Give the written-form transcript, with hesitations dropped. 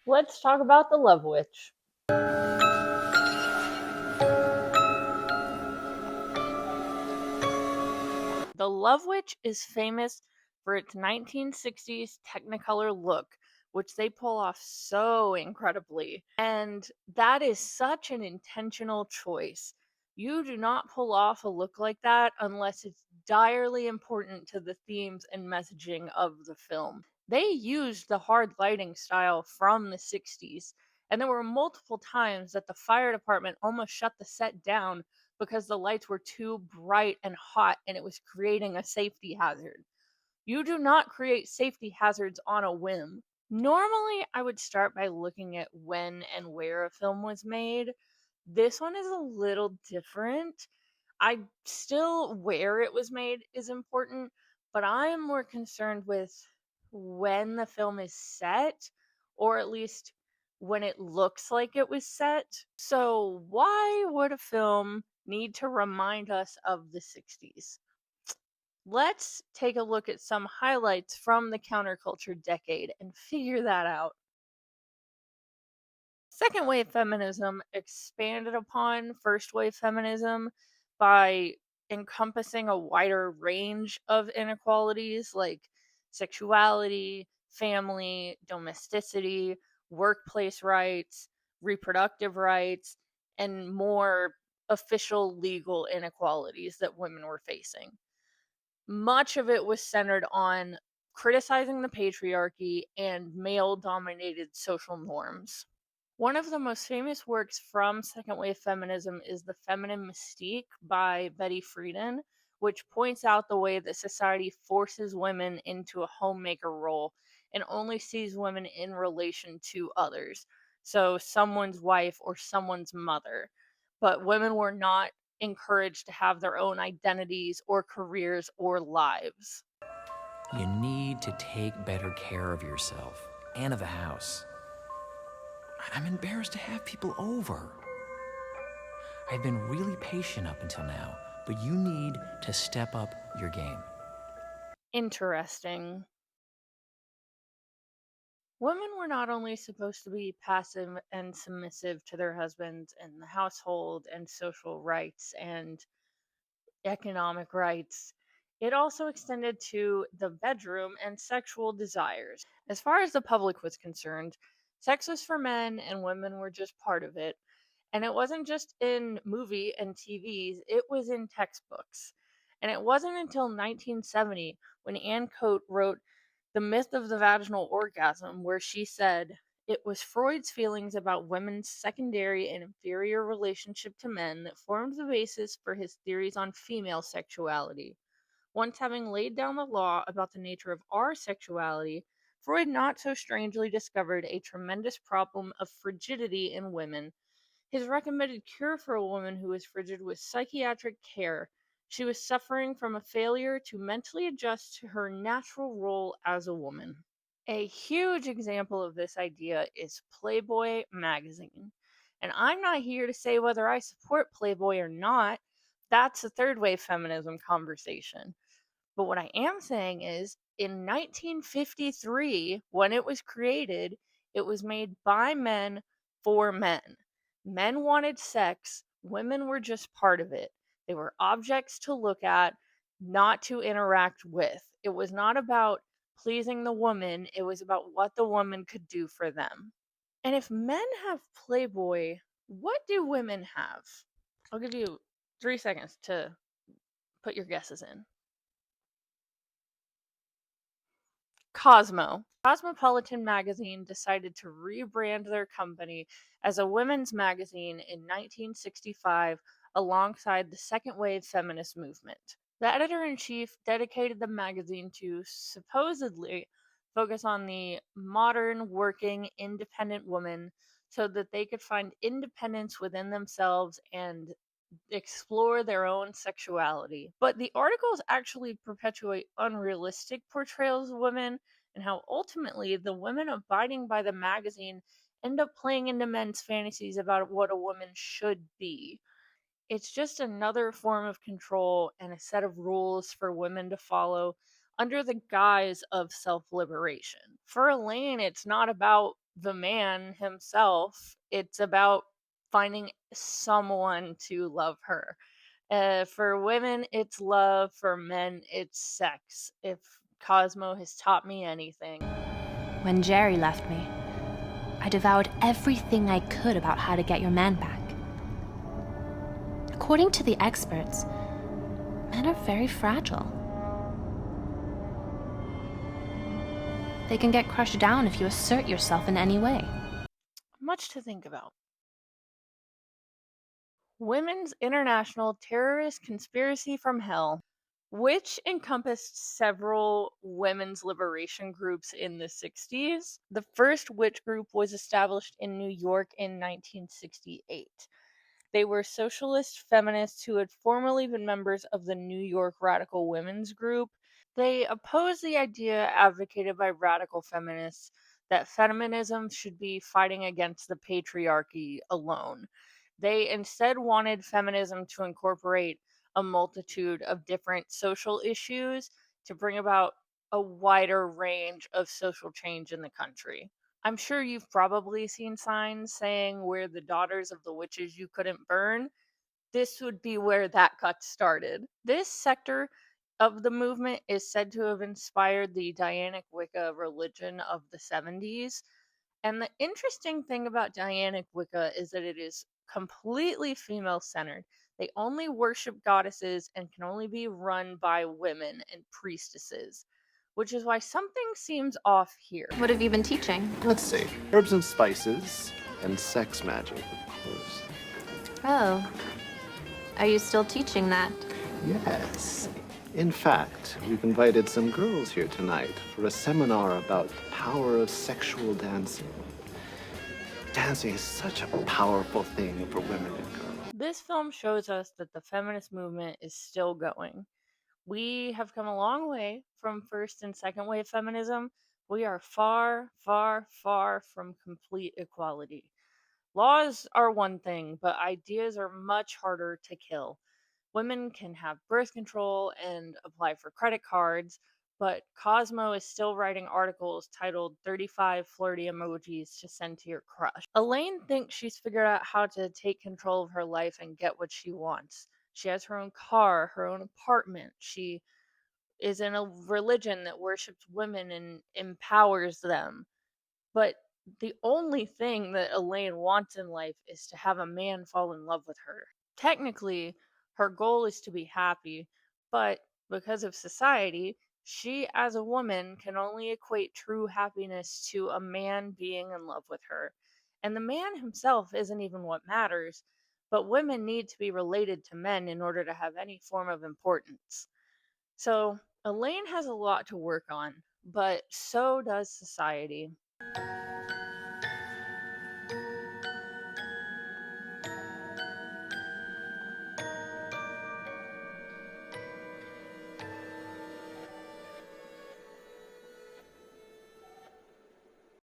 Let's talk about The Love Witch. The Love Witch is famous for its 1960s Technicolor look, which they pull off so incredibly. And that is such an intentional choice. You do not pull off a look like that unless it's direly important to the themes and messaging of the film. They used the hard lighting style from the 60s, and there were multiple times that the fire department almost shut the set down because the lights were too bright and hot and it was creating a safety hazard. You do not create safety hazards on a whim. Normally, I would start by looking at when and where a film was made. This one is a little different. I still where it was made is important, but I am more concerned with when the film is set, or at least when it looks like it was set. So, why would a film need to remind us of the 60s? Let's take a look at some highlights from the counterculture decade and figure that out. Second wave feminism expanded upon first wave feminism by encompassing a wider range of inequalities like sexuality, family, domesticity, workplace rights, reproductive rights, and more official legal inequalities that women were facing. Much of it was centered on criticizing the patriarchy and male dominated social norms. One of the most famous works from second wave feminism is The Feminine Mystique by Betty Friedan, which points out the way that society forces women into a homemaker role and only sees women in relation to others. So, someone's wife or someone's mother. But women were not encouraged to have their own identities or careers or lives. You need to take better care of yourself and of the house. I'm embarrassed to have people over. I've been really patient up until now, but you need to step up your game. Interesting. Women were not only supposed to be passive and submissive to their husbands in the household and social rights and economic rights, it also extended to the bedroom and sexual desires. As far as the public was concerned, sex was for men and women were just part of it. And it wasn't just in movie and TVs, it was in textbooks. And it wasn't until 1970 when Anne Cote wrote The Myth of the Vaginal Orgasm, where she said, it was Freud's feelings about women's secondary and inferior relationship to men that formed the basis for his theories on female sexuality. Once having laid down the law about the nature of our sexuality, Freud not so strangely discovered a tremendous problem of frigidity in women. His recommended cure for a woman who was frigid was psychiatric care. She was suffering from a failure to mentally adjust to her natural role as a woman. A huge example of this idea is Playboy magazine. And I'm not here to say whether I support Playboy or not. That's a third wave feminism conversation. But what I am saying is in 1953, when it was created, it was made by men for men. Men wanted sex, women were just part of it. They were objects to look at, not to interact with. It was not about pleasing the woman, it was about what the woman could do for them. And if men have Playboy, what do women have? I'll give you 3 seconds to put your guesses in. Cosmo. Cosmopolitan magazine decided to rebrand their company as a women's magazine in 1965 alongside the second wave feminist movement. The editor in chief dedicated the magazine to supposedly focus on the modern, working, independent woman so that they could find independence within themselves and explore their own sexuality. But the articles actually perpetuate unrealistic portrayals of women and how ultimately the women abiding by the magazine end up playing into men's fantasies about what a woman should be. It's just another form of control and a set of rules for women to follow, under the guise of self liberation. For Elaine, it's not about the man himself, it's about finding someone to love her. For women, it's love. For men, it's sex. If Cosmo has taught me anything. When Jerry left me, I devoured everything I could about how to get your man back. According to the experts, men are very fragile. They can get crushed down if you assert yourself in any way. Much to think about. Women's International Terrorist Conspiracy from Hell, which encompassed several women's liberation groups in the 60s. The first witch group was established in New York in 1968. They were socialist feminists who had formerly been members of the New York Radical Women's Group. They opposed the idea advocated by radical feminists that feminism should be fighting against the patriarchy alone. They instead wanted feminism to incorporate a multitude of different social issues to bring about a wider range of social change in the country. I'm sure you've probably seen signs saying we're the daughters of the witches you couldn't burn. This would be where that got started. This sector of the movement is said to have inspired the Dianic Wicca religion of the 70s. And the interesting thing about Dianic Wicca is that it is completely female centered. They only worship goddesses and can only be run by women and priestesses, which is why something seems off here. What have you been teaching? Let's see. Herbs and spices and sex magic, of course. Oh, are you still teaching that? Yes. In fact, we've invited some girls here tonight for a seminar about the power of sexual dancing. Dancing is such a powerful thing for women and girls. This film shows us that the feminist movement is still going. We have come a long way from first and second wave feminism. We are far, far, far from complete equality. Laws are one thing, but ideas are much harder to kill. Women can have birth control and apply for credit cards, but Cosmo is still writing articles titled 35 flirty emojis to send to your crush. Elaine thinks she's figured out how to take control of her life and get what she wants. She has her own car, her own apartment. She is in a religion that worships women and empowers them. But the only thing that Elaine wants in life is to have a man fall in love with her. Technically, her goal is to be happy, but because of society, she as a woman can only equate true happiness to a man being in love with her. And the man himself isn't even what matters, but women need to be related to men in order to have any form of importance. So, Elaine has a lot to work on, but so does society.